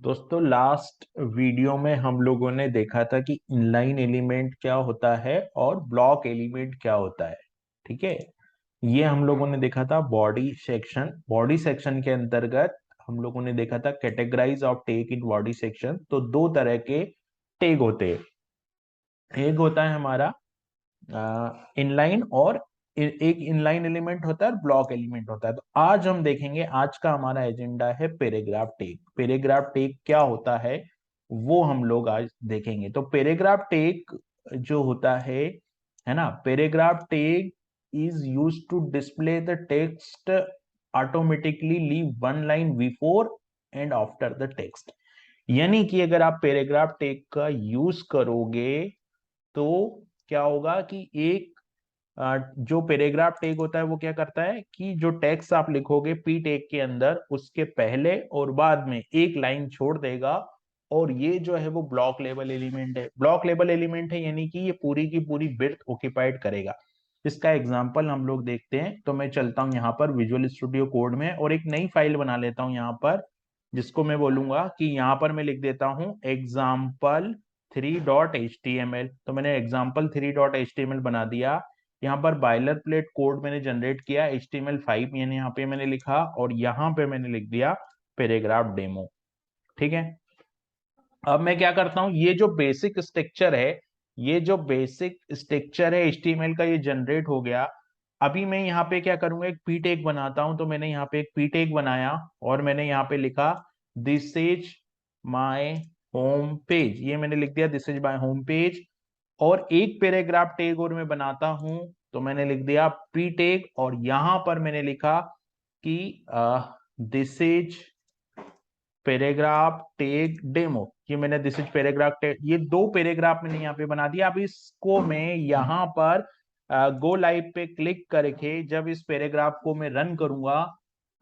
दोस्तों last video में हम लोगों ने देखा था कि इनलाइन एलिमेंट क्या होता है और ब्लॉक एलिमेंट क्या होता है। ठीक है, ये हम लोगों ने देखा था बॉडी सेक्शन के अंतर्गत हम लोगों ने देखा था categorize of tag in body section. तो दो तरह के टैग होते हैं, एक होता है हमारा इनलाइन और एक इनलाइन एलिमेंट होता है और ब्लॉक एलिमेंट होता है। तो आज हम देखेंगे, आज का हमारा एजेंडा है पैराग्राफ टैग। पैराग्राफ टैग क्या होता है वो हम लोग आज देखेंगे। तो पैराग्राफ टैग जो होता है ना, paragraph tag is use to display the text automatically leave one line before and after the text. यानी कि अगर आप पैराग्राफ टैग का यूज करोगे तो क्या होगा कि एक जो पैराग्राफ टैग होता है वो क्या करता है कि जो टेक्स्ट आप लिखोगे पी टैग के अंदर, उसके पहले और बाद में एक लाइन छोड़ देगा। और ये जो है वो ब्लॉक लेवल एलिमेंट है। ब्लॉक लेवल एलिमेंट है यानी कि ये पूरी की पूरी विड्थ ऑक्यूपाइड करेगा। इसका एग्जांपल हम लोग देखते हैं। तो मैं चलता हूं यहाँ पर विजुअल स्टूडियो कोड में और एक नई फाइल बना लेता हूं यहाँ पर, जिसको मैं बोलूंगा कि यहाँ पर मैं लिख देता हूं example3.html। तो मैंने example3.html बना दिया। यहाँ पर बाइलर प्लेट कोड मैंने जनरेट किया HTML5, यानी यहाँ पे मैंने लिखा और यहाँ पे मैंने लिख दिया पैराग्राफ डेमो। ठीक है, अब मैं क्या करता हूँ, ये जो बेसिक स्ट्रक्चर है HTML का, ये जनरेट हो गया। अभी मैं यहाँ पे क्या करूंगा, एक पी टैग बनाता हूं। तो मैंने यहाँ पे एक पी टैग बनाया और मैंने यहाँ पे लिखा this is my home page. ये मैंने लिख दिया this is my home page. और एक पैराग्राफ टैग और मैं बनाता हूं। तो मैंने लिख दिया पी टैग और यहां पर मैंने लिखा कि this is paragraph tag demo. ये मैंने दिस इज पैराग्राफ टैग, ये दो पैराग्राफ मैंने यहाँ पे बना दिया। अब इसको मैं यहाँ पर गो लाइव पे क्लिक करके जब इस पैराग्राफ को मैं रन करूंगा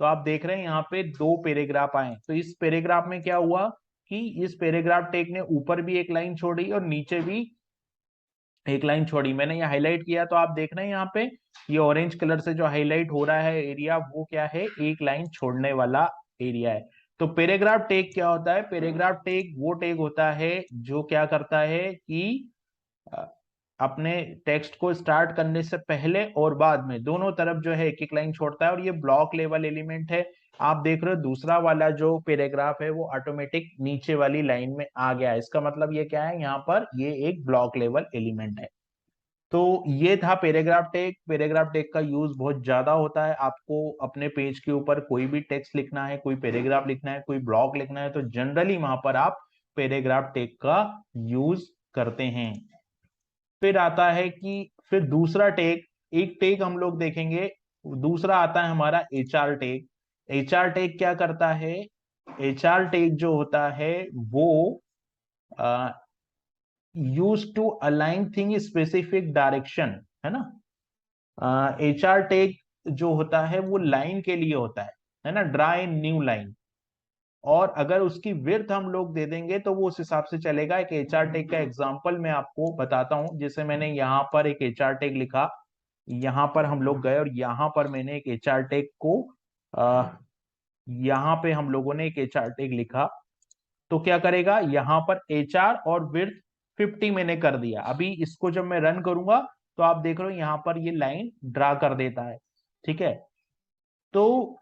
तो आप देख रहे हैं यहाँ पे दो पैराग्राफ आए। तो इस पैराग्राफ में क्या हुआ कि इस पैराग्राफ टैग ने ऊपर भी एक लाइन छोड़ी और नीचे भी एक लाइन छोड़ी। मैंने ये हाईलाइट किया तो आप देख रहे हैं यहाँ पे ये ऑरेंज कलर से जो हाईलाइट हो रहा है एरिया, वो क्या है, एक लाइन छोड़ने वाला एरिया है। तो पैराग्राफ टैग क्या होता है, पैराग्राफ टैग वो टैग होता है जो क्या करता है कि अ, अपने टेक्स्ट को स्टार्ट करने से पहले और बाद में दोनों तरफ जो है एक एक लाइन छोड़ता है। और ये ब्लॉक लेवल एलिमेंट है। आप देख रहे हो दूसरा वाला जो पैराग्राफ है वो ऑटोमेटिक नीचे वाली लाइन में आ गया है। इसका मतलब ये क्या है, यहाँ पर ये एक ब्लॉक लेवल एलिमेंट है। तो ये था पैराग्राफ टैग। पैराग्राफ टैग का यूज बहुत ज्यादा होता है। आपको अपने पेज के ऊपर कोई भी टेक्स्ट लिखना है, कोई पैराग्राफ लिखना है, कोई ब्लॉक लिखना है, तो जनरली वहां पर आप पैराग्राफ टैग का यूज करते हैं। फिर आता है कि फिर दूसरा टैग, एक टैग हम लोग देखेंगे, दूसरा आता है हमारा एचआर टैग। एचआर टैग क्या करता है, एचआर टैग जो होता है वो use to align thing specific direction, है ना। एचआर टैग जो होता है वो लाइन के लिए होता है ना, ड्रा ए न्यू लाइन। और अगर उसकी विड्थ हम लोग दे देंगे तो वो उस हिसाब से चलेगा। एक एचआर टैग का एग्जांपल मैं आपको बताता हूं। जैसे मैंने यहाँ पर एक एचआर टैग लिखा, यहाँ पर हम लोग गए और यहाँ पर मैंने एक एचआर टैग को यहाँ पे हम लोगों ने एक एचआर टैग लिखा। तो क्या करेगा, यहाँ पर एचआर और विड्थ 50 मैंने कर दिया। अभी इसको जब मैं रन करूंगा तो आप देख रहे हो यहाँ पर ये लाइन ड्रा कर देता है। ठीक है, तो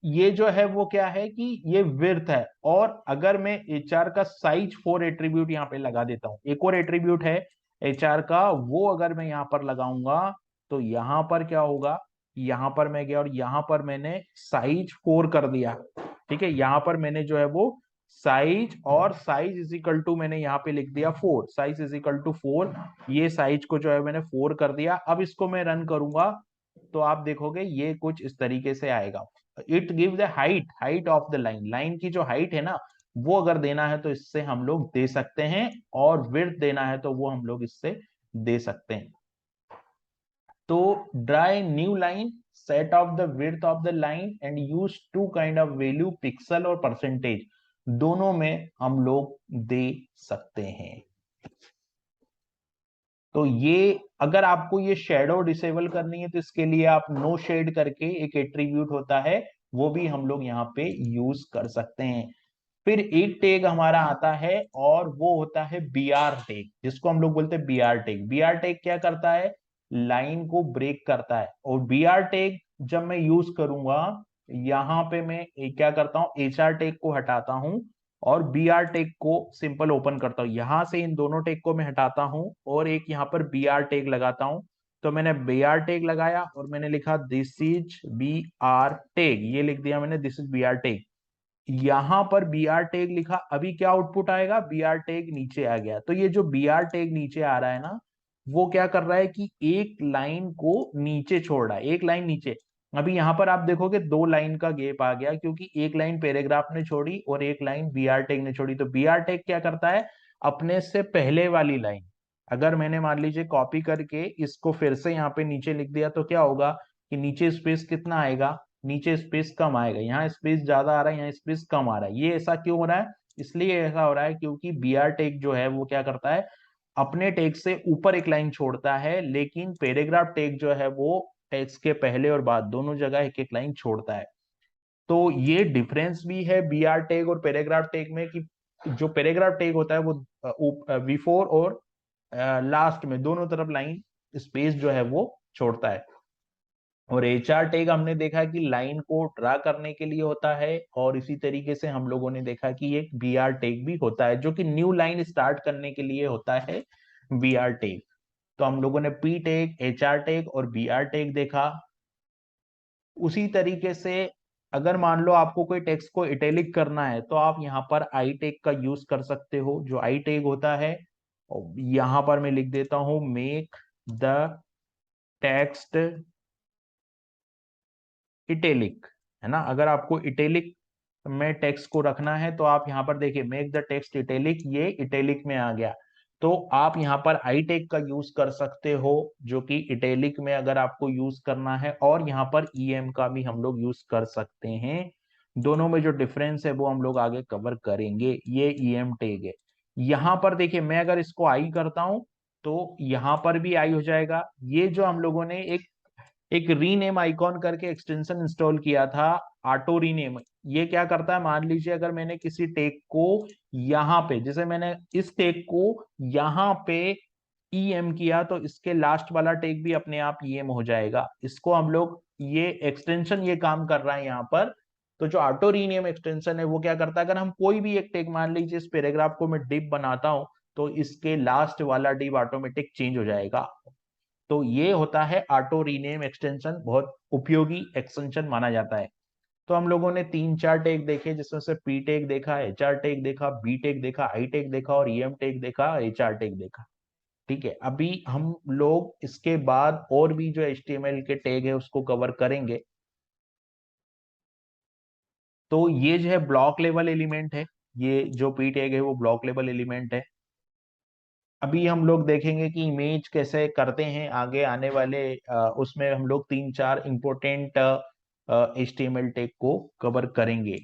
ये जो है वो क्या है कि ये विड्थ है। और अगर मैं एचआर का साइज 4 एट्रीब्यूट यहाँ पे लगा देता हूँ, एक और एट्रीब्यूट है एचआर का, वो अगर मैं यहाँ पर लगाऊंगा तो यहाँ पर क्या होगा, यहाँ पर मैं गया और यहाँ पर मैंने साइज 4 कर दिया। ठीक है, यहाँ पर मैंने जो है वो साइज और साइज इज इक्वल टू मैंने यहाँ पे लिख दिया 4, साइज इज इक्वल टू 4। ये साइज को जो है मैंने 4 कर दिया। अब इसको मैं रन करूंगा तो आप देखोगे ये कुछ इस तरीके से आएगा। It give the height, height of the line, line की जो हाइट है ना वो अगर देना है तो इससे हम लोग दे सकते हैं, और विड्थ देना है तो वो हम लोग इससे दे सकते हैं। तो draw new line, set of the width of the line and use to kind of value, pixel और परसेंटेज, दोनों में हम लोग दे सकते हैं। तो ये अगर आपको ये शेडो डिसेबल करनी है तो इसके लिए आप नो शेड करके एक एट्रीब्यूट होता है वो भी हम लोग यहाँ पे यूज कर सकते हैं। फिर एक टैग हमारा आता है और वो होता है बीआर टैग, जिसको हम लोग बोलते हैं बीआर टैग। बीआर टैग क्या करता है, लाइन को ब्रेक करता है। और बीआर टैग जब मैं यूज करूंगा, यहां पे मैं क्या करता हूं, एचआर टैग को हटाता हूं और बीआर टैग को सिंपल ओपन करता हूं। यहां से इन दोनों टैग को मैं हटाता हूं और एक यहां पर बीआर टैग लगाता हूं। तो मैंने बीआर टैग लगाया और मैंने लिखा this is B R tag, ये लिख दिया मैंने, this is B R tag. यहां पर बी आर टैग लिखा, अभी क्या आउटपुट आएगा, बी आर टैग नीचे आ गया। तो ये जो बी आर टैग नीचे आ रहा है ना, वो क्या कर रहा है कि एक लाइन को नीचे छोड़ रहा है, एक लाइन नीचे। अभी यहां पर आप देखोगे दो लाइन का गैप आ गया, क्योंकि एक लाइन पैराग्राफ ने छोड़ी और एक लाइन बी आर टैग ने छोड़ी। तो बी आर टैग क्या करता है, अपने से पहले वाली लाइन, अगर मैंने मान लीजिए कॉपी करके इसको फिर से यहाँ पे नीचे लिख दिया, तो क्या होगा कि नीचे स्पेस कितना आएगा, नीचे स्पेस कम आएगा। यहाँ स्पेस ज्यादा आ रहा है, यहाँ स्पेस कम आ रहा है। ये ऐसा क्यों हो रहा है, इसलिए ऐसा हो रहा है क्योंकि बी आर टैग जो है वो क्या करता है, अपने टैग से ऊपर एक लाइन छोड़ता है, लेकिन पैराग्राफ टैग जो है वो टेक्स्ट के पहले और बाद दोनों जगह एक एक लाइन छोड़ता है। तो ये डिफरेंस भी है बी आर टैग और पैराग्राफ टैग में, कि जो पैराग्राफ टैग होता है वो बिफोर और लास्ट में दोनों तरफ लाइन स्पेस जो है वो छोड़ता है। और एचआर टैग हमने देखा कि लाइन को ड्रा करने के लिए होता है, और इसी तरीके से हम लोगों ने देखा कि एक बी आर टैग भी होता है जो कि न्यू लाइन स्टार्ट करने के लिए होता है, बी आर टैग। तो हम लोगों ने P tag, H R tag और बी आर टैग देखा। उसी तरीके से अगर मान लो आपको कोई टेक्स्ट को इटैलिक करना है, तो आप यहाँ पर आई टैग का यूज कर सकते हो, जो आई टैग होता है। और यहाँ पर मैं लिख देता हूं मेक द टेक्स्ट इटैलिक, है ना। अगर आपको इटैलिक में टेक्स्ट को रखना है तो आप यहाँ पर देखिए मेक द टेक्स्ट इटैलिक, ये इटैलिक में आ गया। तो आप यहाँ पर आई टैग का यूज कर सकते हो, जो कि इटैलिक में अगर आपको यूज करना है, और यहाँ पर ईएम का भी हम लोग यूज कर सकते हैं। दोनों में जो डिफरेंस है वो हम लोग आगे कवर करेंगे। ये ईएम टैग है। यहाँ पर देखिए मैं अगर इसको आई करता हूं तो यहाँ पर भी आई हो जाएगा। ये जो हम लोगों ने एक रीनेम आइकॉन करके एक्सटेंशन इंस्टॉल किया था, ऑटो रीनेम, ये क्या करता है, मान लीजिए अगर मैंने किसी टैग को यहाँ पे, जैसे मैंने इस टैग को यहाँ पे ईएम किया, तो इसके लास्ट वाला टैग भी अपने आप ईएम हो जाएगा। इसको हम लोग, ये एक्सटेंशन ये काम कर रहा है यहाँ पर। तो जो ऑटो रीनेम एक्सटेंशन है वो क्या करता है, अगर हम कोई भी एक टैग, मान लीजिए इस पैराग्राफ को मैं डिव बनाता हूं, तो इसके लास्ट वाला डिव ऑटोमेटिक चेंज हो जाएगा। तो ये होता है ऑटो रीनेम एक्सटेंशन, बहुत उपयोगी एक्सटेंशन माना जाता है। तो हम लोगों ने तीन चार टैग देखे, जिसमें से पी टैग देखा, एच आर टैग देखा, बी टैग देखा, आई टैग देखा और ईएम टैग देखा, एच आर टैग देखा। ठीक है, अभी हम लोग इसके बाद और भी जो एचटीएमएल के टैग है उसको कवर करेंगे। तो ये जो है ब्लॉक लेवल एलिमेंट है, ये जो पी टैग है वो ब्लॉक लेवल एलिमेंट है। अभी हम लोग देखेंगे कि इमेज कैसे करते हैं आगे आने वाले, उसमें हम लोग तीन चार इंपॉर्टेंट एचटीएमएल टैग को कवर करेंगे।